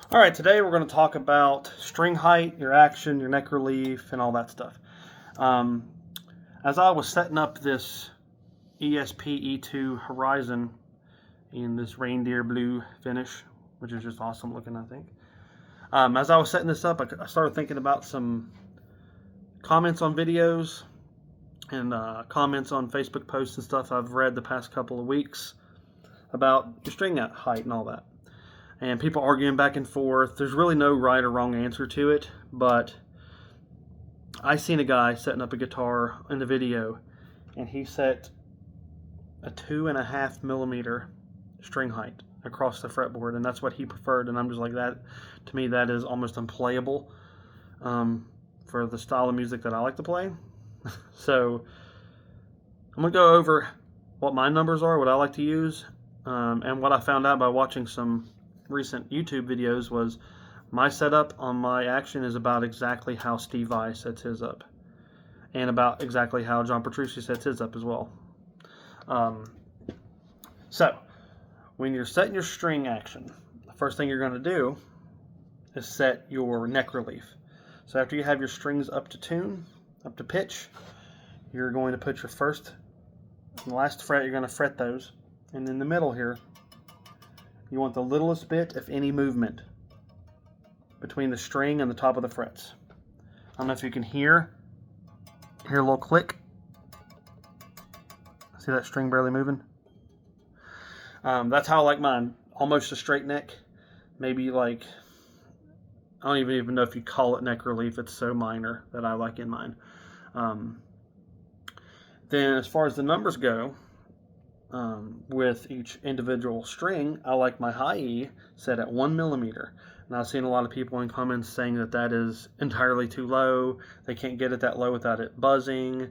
All right, today we're going to talk about string height, your action, your neck relief, and all that stuff. As I was setting up this ESP E2 Horizon in this reindeer blue finish, which is just awesome looking, I think. As I was setting this up, I started thinking about some comments on videos and comments on Facebook posts and stuff I've read the past couple of weeks about your string height and all that. And people arguing back and forth. There's really no right or wrong answer to it, but I seen a guy setting up a guitar in the video, and he set a 2.5 millimeter string height across the fretboard, and that's what he preferred. And I'm just like, that to me, that is almost unplayable for the style of music that I like to play. So I'm gonna go over what my numbers are, what I like to use, and what I found out by watching some recent YouTube videos was my setup on my action is about exactly how Steve Vai sets his up, and about exactly how John Petrucci sets his up as well. So when you're setting your string action, the first thing you're going to do is set your neck relief. So after you have your strings up to tune, up to pitch, you're going to put your first and last fret, you're going to fret those, and in the middle here you want the littlest bit, if any, movement between the string and the top of the frets. I don't know if you can hear a little click. See that string barely moving? That's how I like mine. Almost a straight neck. Maybe like, I don't even know if you call it neck relief. It's so minor that I like in mine. Then as far as the numbers go, with each individual string, I like my high E set at 1 millimeter. And I've seen a lot of people in comments saying that that is entirely too low. They can't get it that low without it buzzing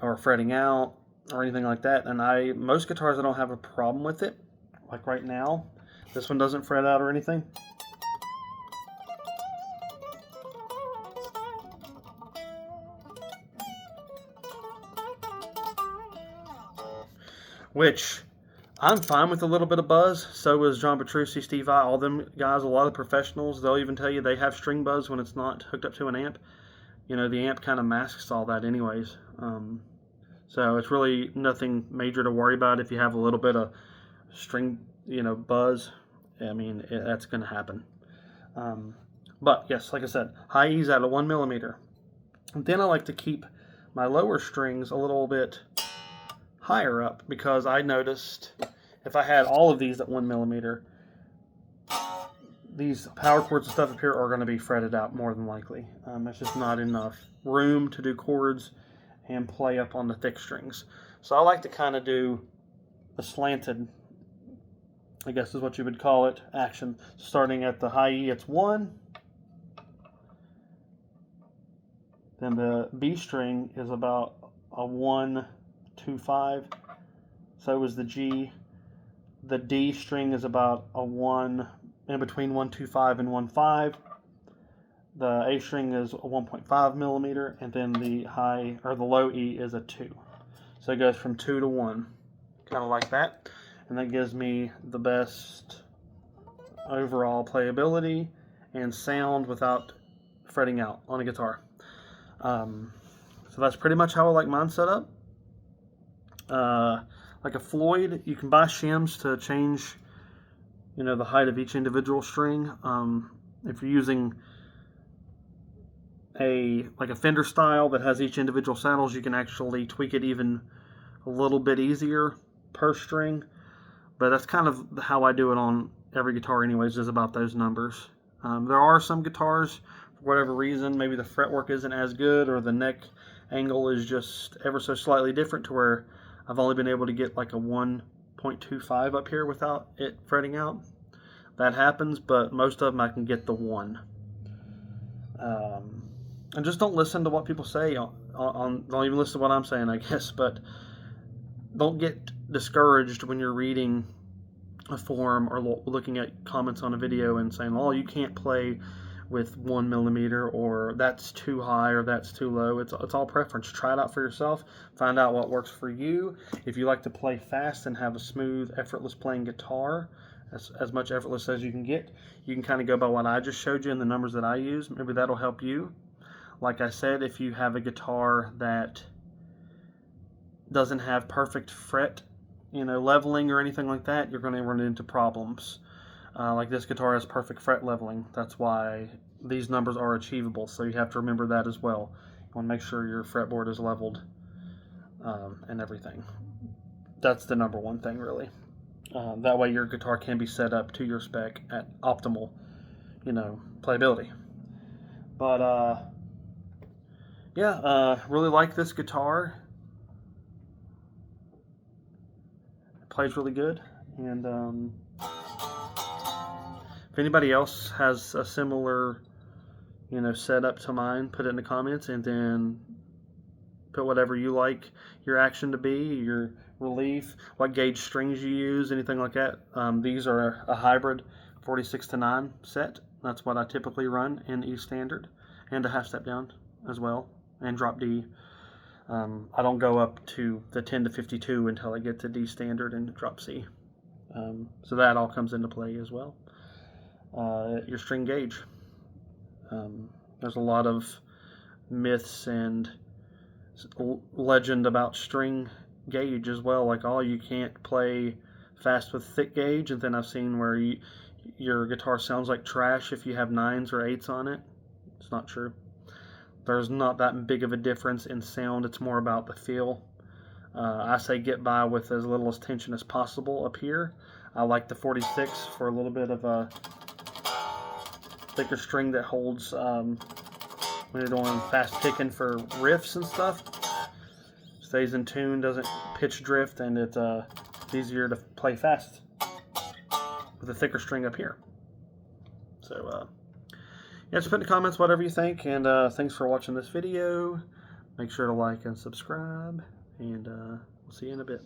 or fretting out or anything like that. And most guitars, I don't have a problem with it. Like right now, this one doesn't fret out or anything. Which I'm fine with a little bit of buzz. So is John Petrucci, Steve Vai, all them guys. A lot of professionals, they'll even tell you they have string buzz when it's not hooked up to an amp. You know, the amp kind of masks all that anyways. So it's really nothing major to worry about if you have a little bit of string, buzz. I mean, that's going to happen. But yes, like I said, high E's at a 1 millimeter. And then I like to keep my lower strings a little bit higher up, because I noticed if I had all of these at 1 millimeter, these power chords and stuff up here are going to be fretted out more than likely. There's just not enough room to do chords and play up on the thick strings. So I like to kind of do a slanted, I guess is what you would call it, action. Starting at the high E, it's 1. Then the B string is about a 1, 2, 5. So is the G. The D string is about a 1, in between 1, 2, 5 and 1, 5. The A string is a 1.5 millimeter, and then the low E is a 2. So it goes from 2 to 1, kind of like that. And that gives me the best overall playability and sound without fretting out on a guitar. So that's pretty much how I like mine set up. Like a Floyd, you can buy shims to change, the height of each individual string. If you're using a Fender style that has each individual saddles, you can actually tweak it even a little bit easier per string. But that's kind of how I do it on every guitar anyways, is about those numbers. There are some guitars, for whatever reason, maybe the fretwork isn't as good, or the neck angle is just ever so slightly different, to where I've only been able to get like a 1.25 up here without it fretting out. That happens, but most of them I can get the 1. And just don't listen to what people say don't even listen to what I'm saying, I guess, but don't get discouraged when you're reading a forum or looking at comments on a video and saying, oh, you can't play with 1 millimeter, or that's too high, or that's too low. It's all preference. Try it out for yourself. Find out what works for you. If you like to play fast and have a smooth, effortless playing guitar, as much effortless as you can get, you can kind of go by what I just showed you and the numbers that I use. Maybe that'll help you. Like I said, if you have a guitar that doesn't have perfect fret, leveling or anything like that, you're going to run into problems. Like this guitar has perfect fret leveling. That's why these numbers are achievable. So you have to remember that as well. You want to make sure your fretboard is leveled and everything. That's the number one thing, really. That way your guitar can be set up to your spec at optimal, playability. But yeah, really like this guitar. It plays really good, and if anybody else has a similar, setup to mine, put it in the comments, and then put whatever you like your action to be, your relief, what gauge strings you use, anything like that. These are a hybrid 46-9 set. That's what I typically run in E standard, and a half step down as well, and drop D. I don't go up to the 10 to 52 until I get to D standard and drop C. So that all comes into play as well. Your string gauge. There's a lot of myths and legend about string gauge as well, like, oh, you can't play fast with thick gauge, and then I've seen where your guitar sounds like trash if you have 9s or 8s on it. It's not true. There's not that big of a difference in sound. It's more about the feel. I say get by with as little as tension as possible up here. I like the 46 for a little bit of a thicker string that holds when you're doing fast picking for riffs and stuff. Stays in tune, doesn't pitch drift, and it's easier to play fast with a thicker string up here. So yeah, just put in the comments whatever you think, and thanks for watching this video. Make sure to like and subscribe, and we'll see you in a bit.